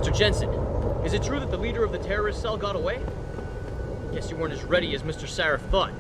Mr. Jensen, is it true that the leader of the terrorist cell got away? Guess you weren't as ready as Mr. Sarif thought.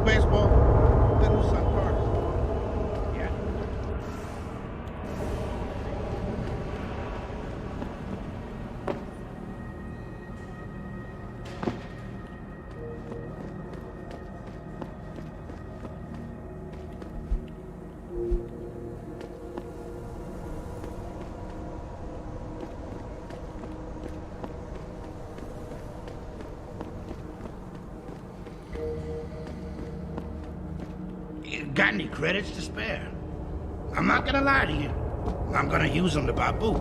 Baseball. That was Sun Carter. Yeah. Got any credits to spare? I'm not gonna lie to you. I'm gonna use them to buy booze.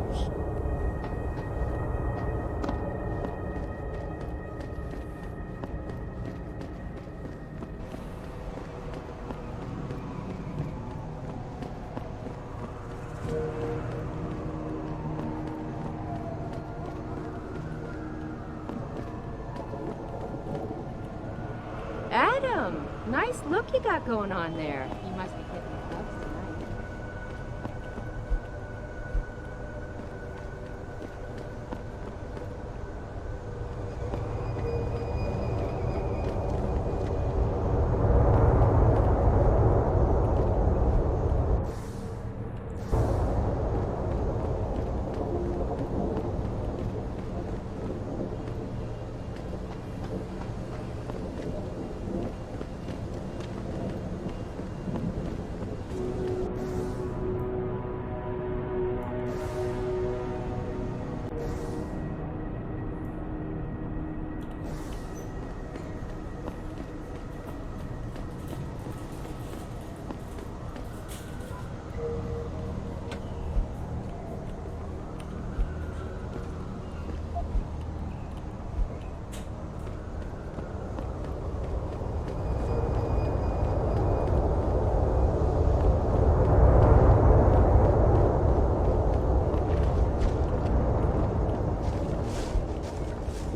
Adam, nice look you got going on there. You must be hitting the clubs tonight.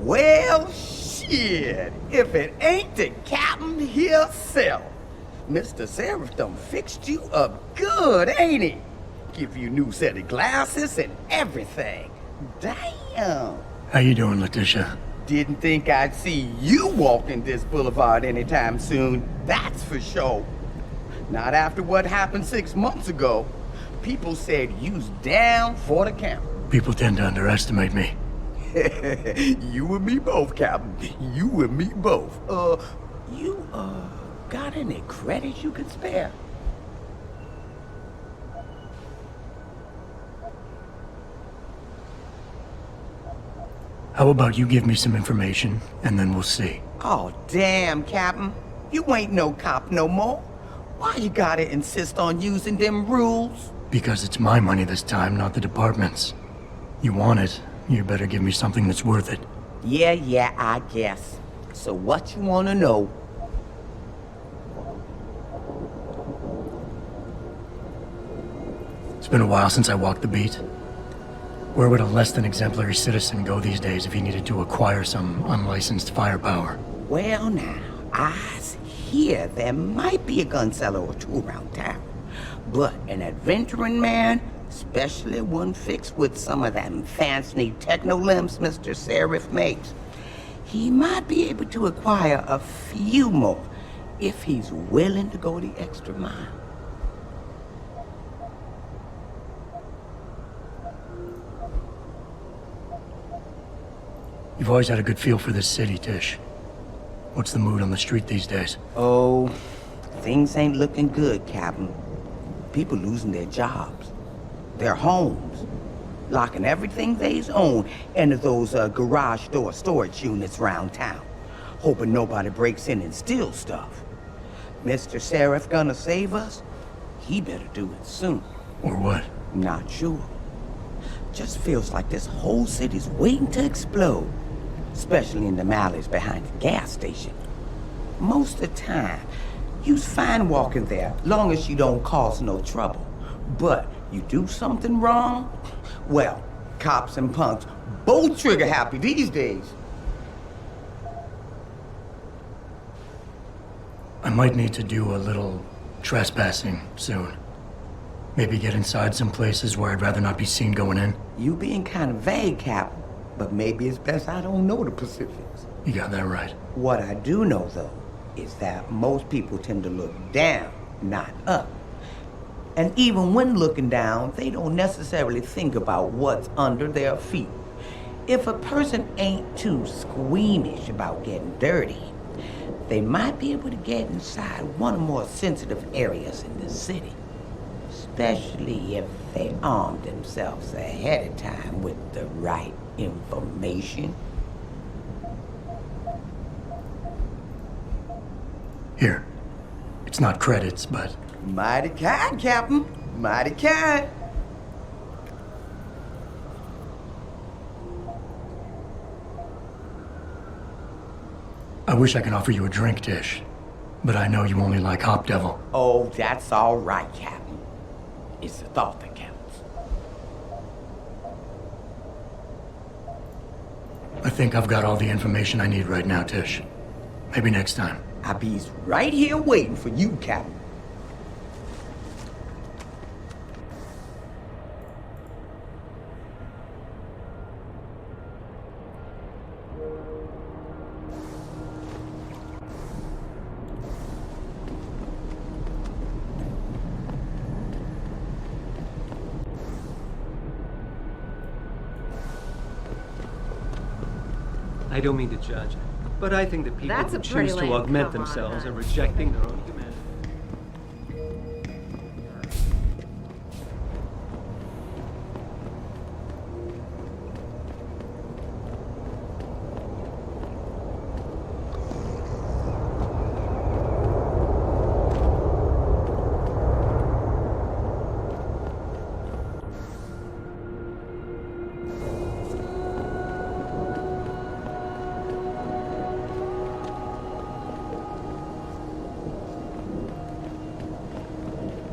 Well, shit, if it ain't the captain himself. Mr. Sarif done fixed you up good, ain't he? Give you new set of glasses and everything. Damn. How you doing, Letitia? Didn't think I'd see you walking this boulevard anytime soon, that's for sure. Not after what happened 6 months ago. People said you's down for the count. People tend to underestimate me. You and me both, Captain. You and me both. You, got any credits you can spare? How about you give me some information, and then we'll see. Oh, damn, Captain. You ain't no cop no more. Why you gotta insist on using them rules? Because it's my money this time, not the department's. You want it, you better give me something that's worth it. Yeah, I guess. So what you wanna know? It's been a while since I walked the beat. Where would a less than exemplary citizen go these days if he needed to acquire some unlicensed firepower? Well now, I hear there might be a gun seller or two around town. But an adventuring man, especially one fixed with some of them fancy techno-limbs Mr. Sarif makes, he might be able to acquire a few more if he's willing to go the extra mile. You've always had a good feel for this city, Tish. What's the mood on the street these days? Oh, things ain't looking good, Captain. People losing their jobs, their homes. locking everything they's own into those garage door storage units around town, hoping nobody breaks in and steals stuff. Mr. Sheriff gonna save us? He better do it soon. Or what? Not sure. Just feels like this whole city's waiting to explode, especially in the alleys behind the gas station. Most of the time, you's fine walking there, long as you don't cause no trouble. But you do something wrong, well, cops and punks both trigger happy these days. I might need to do a little trespassing soon. Maybe get inside some places where I'd rather not be seen going in. You being kind of vague, Captain, but maybe it's best I don't know the specifics. You got that right. What I do know, though, is that most people tend to look down, not up. And even when looking down, they don't necessarily think about what's under their feet. If a person ain't too squeamish about getting dirty, they might be able to get inside one of the more sensitive areas in the city. Especially if they arm themselves ahead of time with the right information. Here. It's not credits, but... Mighty kind, Captain. Mighty kind. I wish I could offer you a drink, Tish. But I know you only like Hop Devil. Oh, that's all right, Captain. It's the thought that counts. I think I've got all the information I need right now, Tish. Maybe next time. I'll be right here waiting for you, Captain. I don't mean to judge, but I think that people That's who a pretty choose to lame augment come on, themselves huh? are rejecting their own humanity.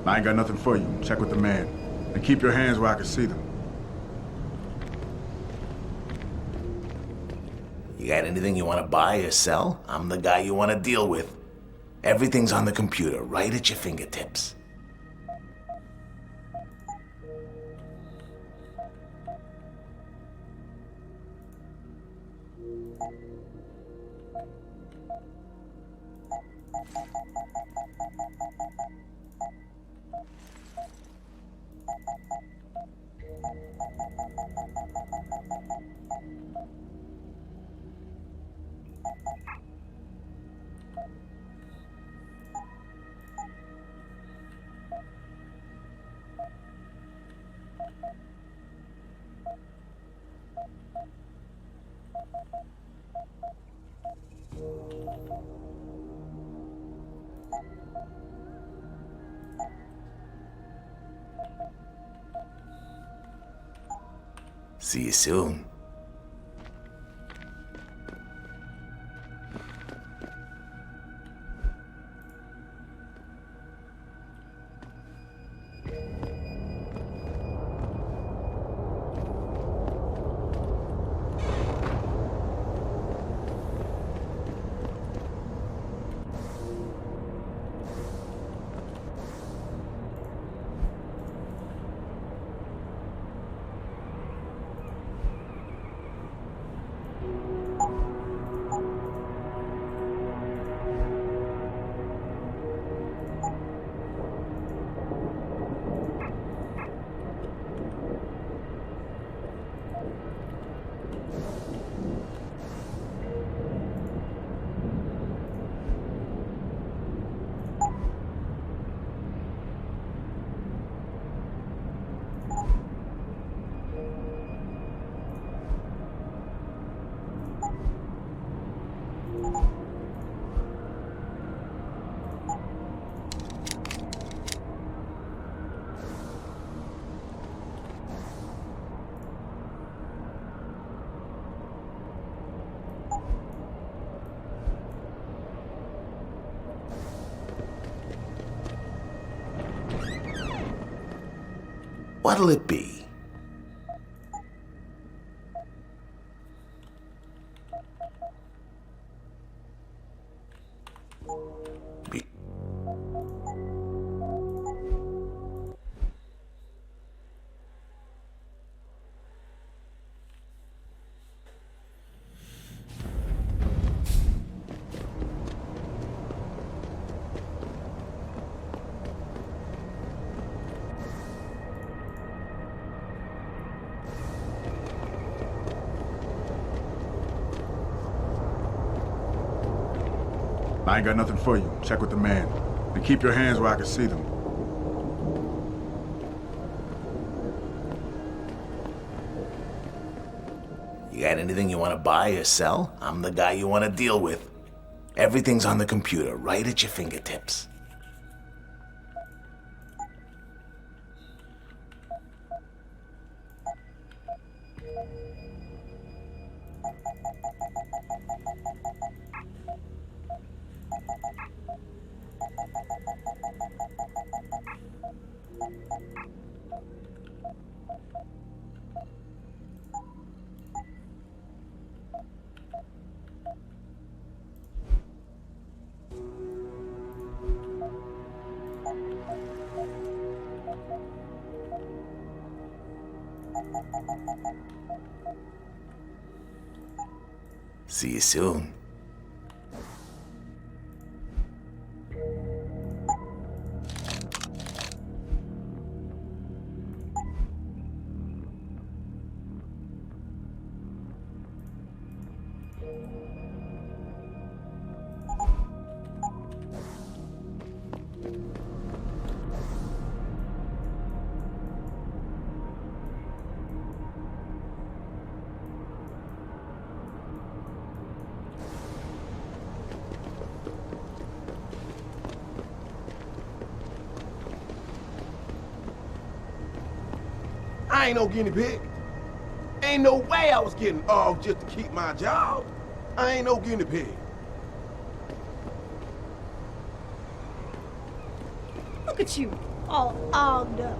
I ain't got nothing for you. Check with the man. And keep your hands where I can see them. You got anything you want to buy or sell? I'm the guy you want to deal with. Everything's on the computer, right at your fingertips. See you soon. What'll it be? Be- I ain't got nothing for you. Check with the man. And keep your hands where I can see them. You got anything you want to buy or sell? I'm the guy you want to deal with. Everything's on the computer, right at your fingertips. See you soon. I ain't no guinea pig. Ain't no way I was getting off just to keep my job. I ain't no guinea pig. Look at you, all ogged up.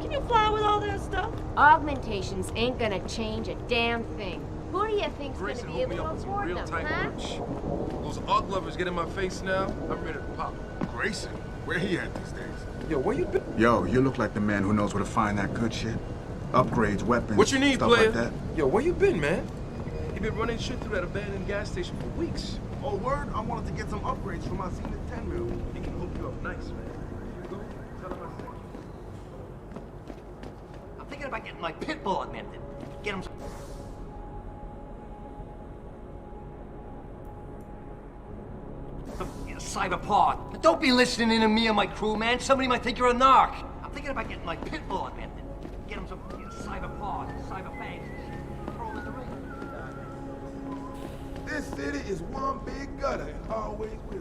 Can you fly with all that stuff? Augmentations ain't gonna change a damn thing. Who do you think's Grayson gonna be hooked able me to up with some afford real them, tight huh? lunch. Those Ugg lovers get in my face now, I'm ready to pop. Grayson? Where he at these days? Yo, where you been? Yo, you look like the man who knows where to find that good shit. Upgrades, weapons, What you need, stuff player? like that. Yo, where you been, man? You been running shit through that abandoned gas station for weeks. Oh, word? I wanted to get some upgrades for my Zenith 10 mil. He can hook you up nice, man. You go, tell him I sent you. I'm thinking about getting my pit bull augmented. Get him some... Cyberpod. Don't be listening in to me and my crew, man. Somebody might think you're a narc. I'm thinking about getting my pit bull augmented. Get him some cyberpod, cyberfangs. Throw him in the ring. This city is one big gutter and always will.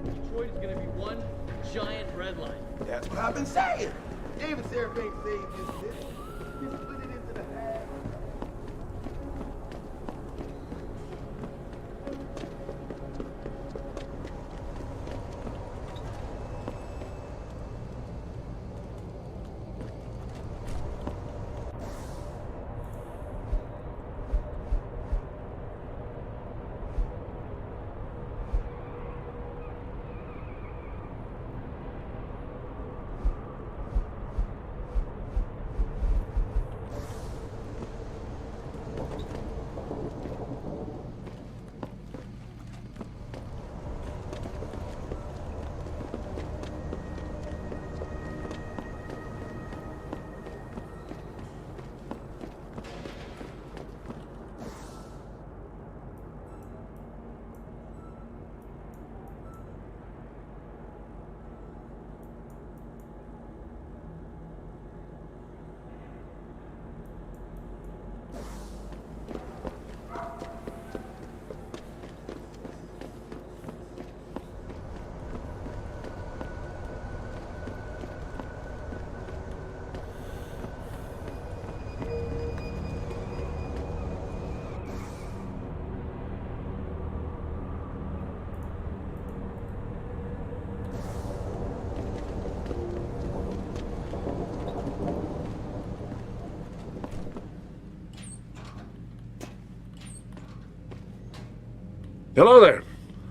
Detroit is gonna be one giant red line. That's what I've been saying. David Seraph ain't saved this city. He split it into the half. Hello there.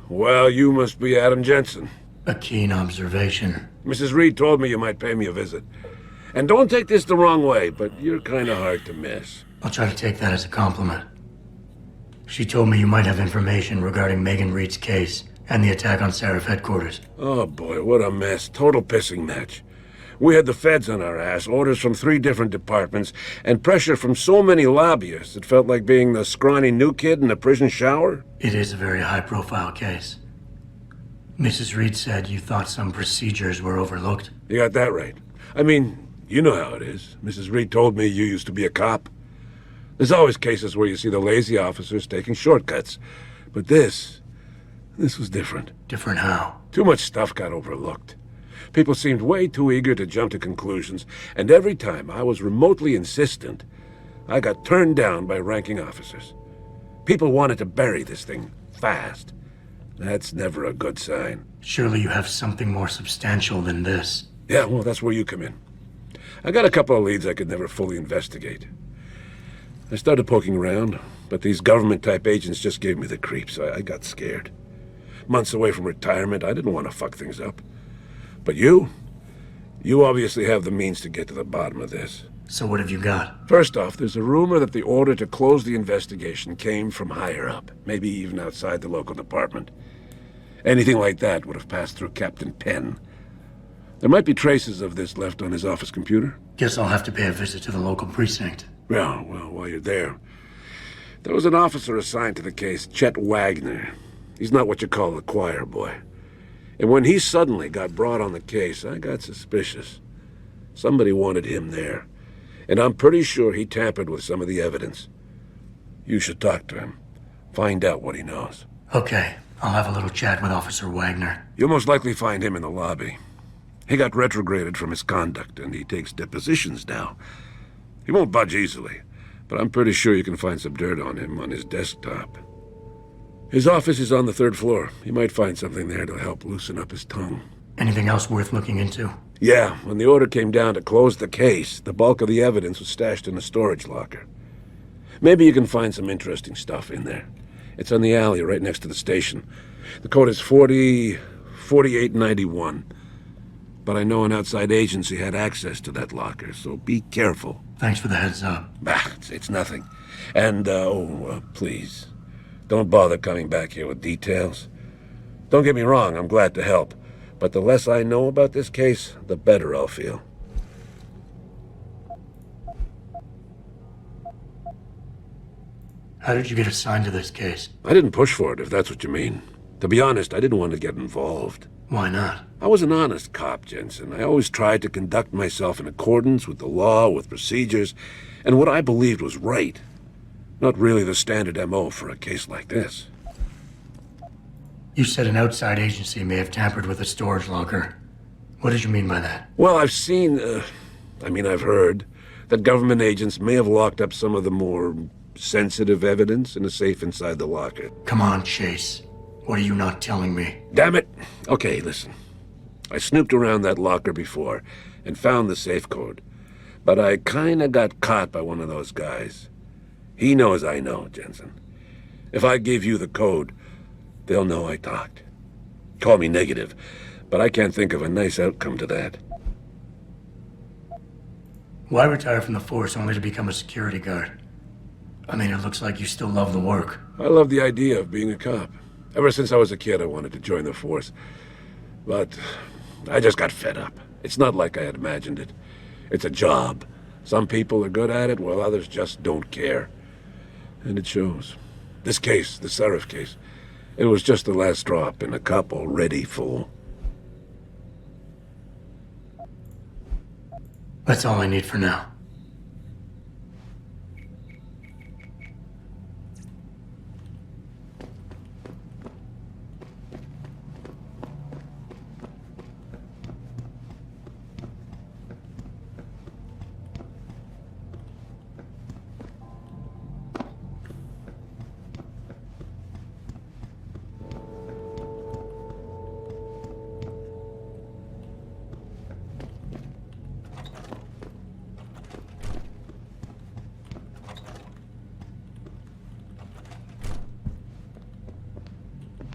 Well, you must be Adam Jensen. A keen observation. Mrs. Reed told me you might pay me a visit. And don't take this the wrong way, but you're kind of hard to miss. I'll try to take that as a compliment. She told me you might have information regarding Megan Reed's case and the attack on Seraph headquarters. Oh boy, what a mess. Total pissing match. We had the feds on our ass, orders from 3 different departments, and pressure from so many lobbyists it felt like being the scrawny new kid in a prison shower. It is a very high-profile case. Mrs. Reed said you thought some procedures were overlooked. You got that right. I mean, you know how it is. Mrs. Reed told me you used to be a cop. There's always cases where you see the lazy officers taking shortcuts. But this was different. Different how? Too much stuff got overlooked. People seemed way too eager to jump to conclusions, and every time I was remotely insistent, I got turned down by ranking officers. People wanted to bury this thing fast. That's never a good sign. Surely you have something more substantial than this. Yeah, well, that's where you come in. I got a couple of leads I could never fully investigate. I started poking around, but these government-type agents just gave me the creeps. I got scared. Months away from retirement, I didn't want to fuck things up. But you obviously have the means to get to the bottom of this. So what have you got? First off, there's a rumor that the order to close the investigation came from higher up, maybe even outside the local department. Anything like that would have passed through Captain Penn. There might be traces of this left on his office computer. Guess I'll have to pay a visit to the local precinct. Well, while you're there, there was an officer assigned to the case, Chet Wagner. He's not what you call a choir boy. And when he suddenly got brought on the case, I got suspicious. Somebody wanted him there. And I'm pretty sure he tampered with some of the evidence. You should talk to him. Find out what he knows. Okay, I'll have a little chat with Officer Wagner. You'll most likely find him in the lobby. He got retrograded from his conduct, and he takes depositions now. He won't budge easily, but I'm pretty sure you can find some dirt on him on his desktop. His office is on the 3rd floor. You might find something there to help loosen up his tongue. Anything else worth looking into? Yeah, when the order came down to close the case, the bulk of the evidence was stashed in a storage locker. Maybe you can find some interesting stuff in there. It's on the alley right next to the station. The code is 4891. But I know an outside agency had access to that locker, so be careful. Thanks for the heads up. Bah, it's nothing. And, please, don't bother coming back here with details. Don't get me wrong, I'm glad to help. But the less I know about this case, the better I'll feel. How did you get assigned to this case? I didn't push for it, if that's what you mean. To be honest, I didn't want to get involved. Why not? I was an honest cop, Jensen. I always tried to conduct myself in accordance with the law, with procedures, and what I believed was right. Not really the standard MO for a case like this. You said an outside agency may have tampered with a storage locker. What did you mean by that? Well, I've heard that government agents may have locked up some of the more sensitive evidence in a safe inside the locker. Come on, Chase. What are you not telling me? Damn it! Okay, listen. I snooped around that locker before and found the safe code. But I kinda got caught by one of those guys. He knows I know, Jensen. If I give you the code, they'll know I talked. Call me negative, but I can't think of a nice outcome to that. Why retire from the force only to become a security guard? I mean, it looks like you still love the work. I love the idea of being a cop. Ever since I was a kid, I wanted to join the force. But I just got fed up. It's not like I had imagined it. It's a job. Some people are good at it, while others just don't care. And it shows. This case, the Seraph case, it was just the last drop in a cup already full. That's all I need for now.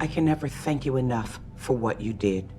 I can never thank you enough for what you did.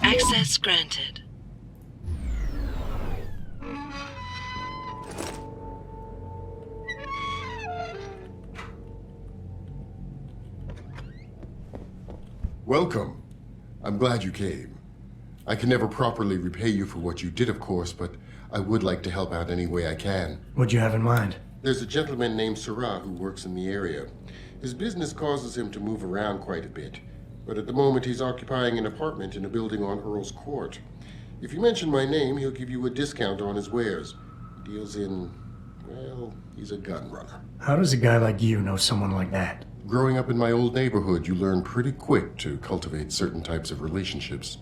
Access granted. Welcome. I'm glad you came. I can never properly repay you for what you did, of course, but I would like to help out any way I can. What'd you have in mind? There's a gentleman named Sarah who works in the area. His business causes him to move around quite a bit, but at the moment he's occupying an apartment in a building on Earl's Court. If you mention my name, he'll give you a discount on his wares. He deals in, well, he's a gun runner. How does a guy like you know someone like that? Growing up in my old neighborhood, you learn pretty quick to cultivate certain types of relationships.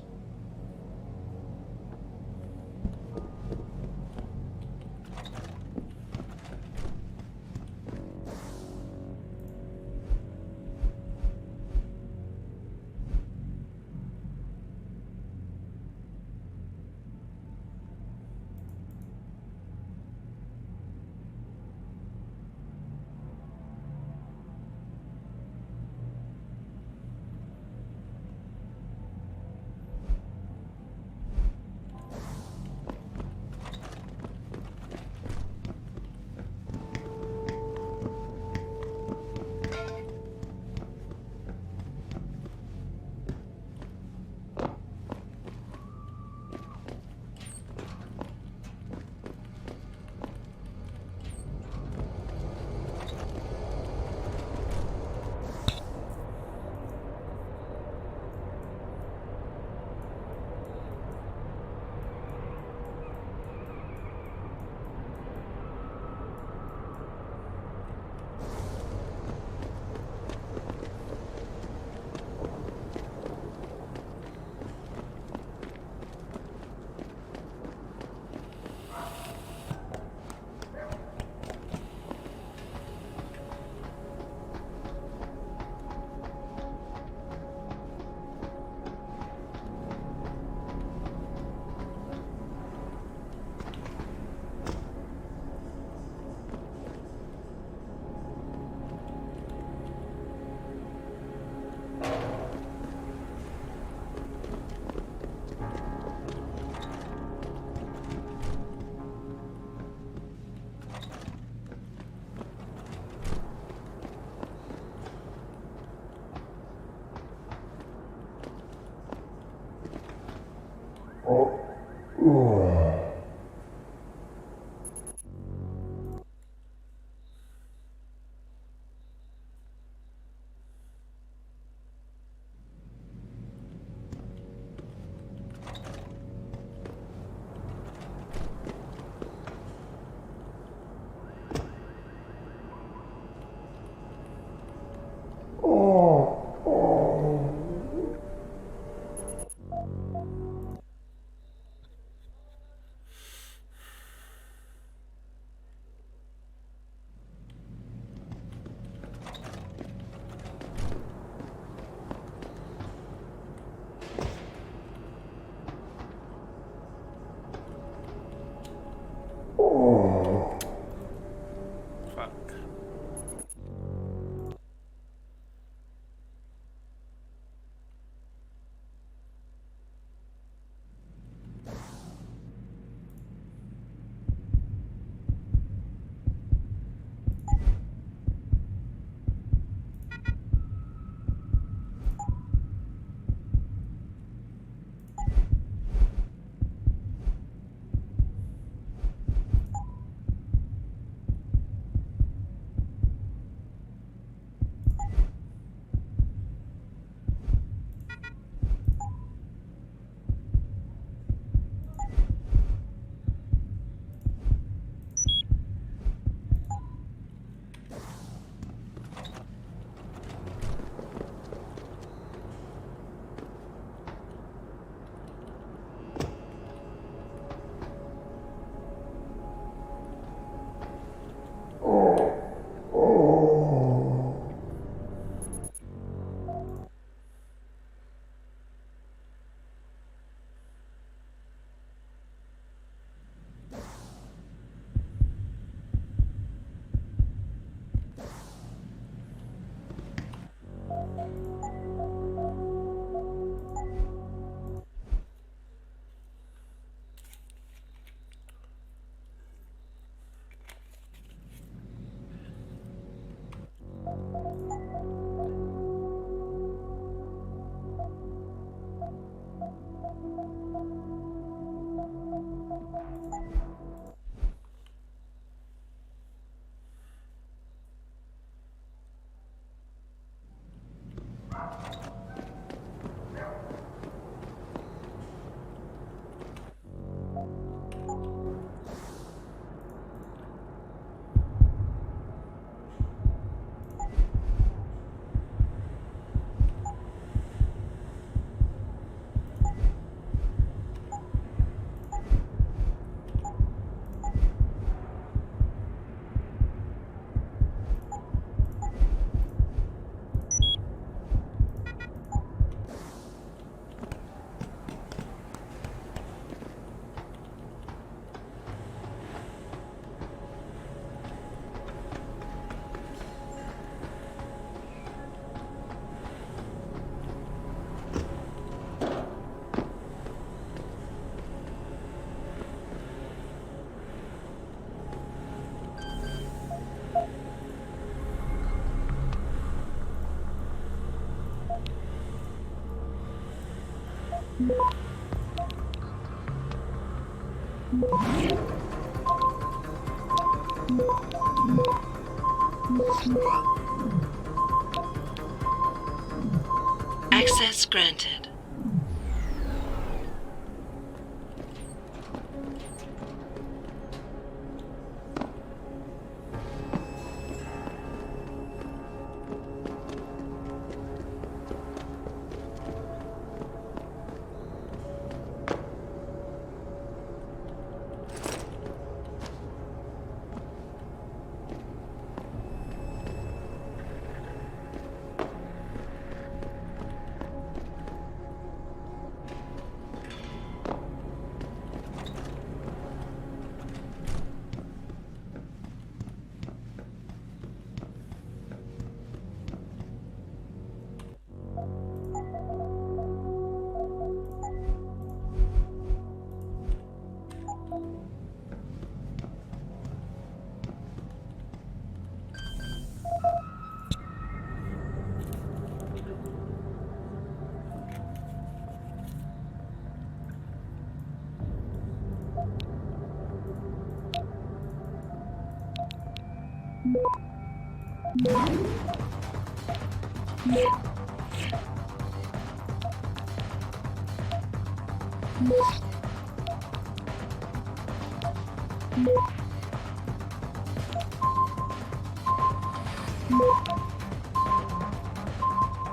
Access granted.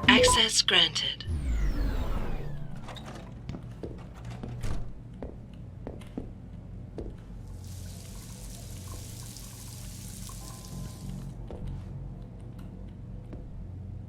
Access granted.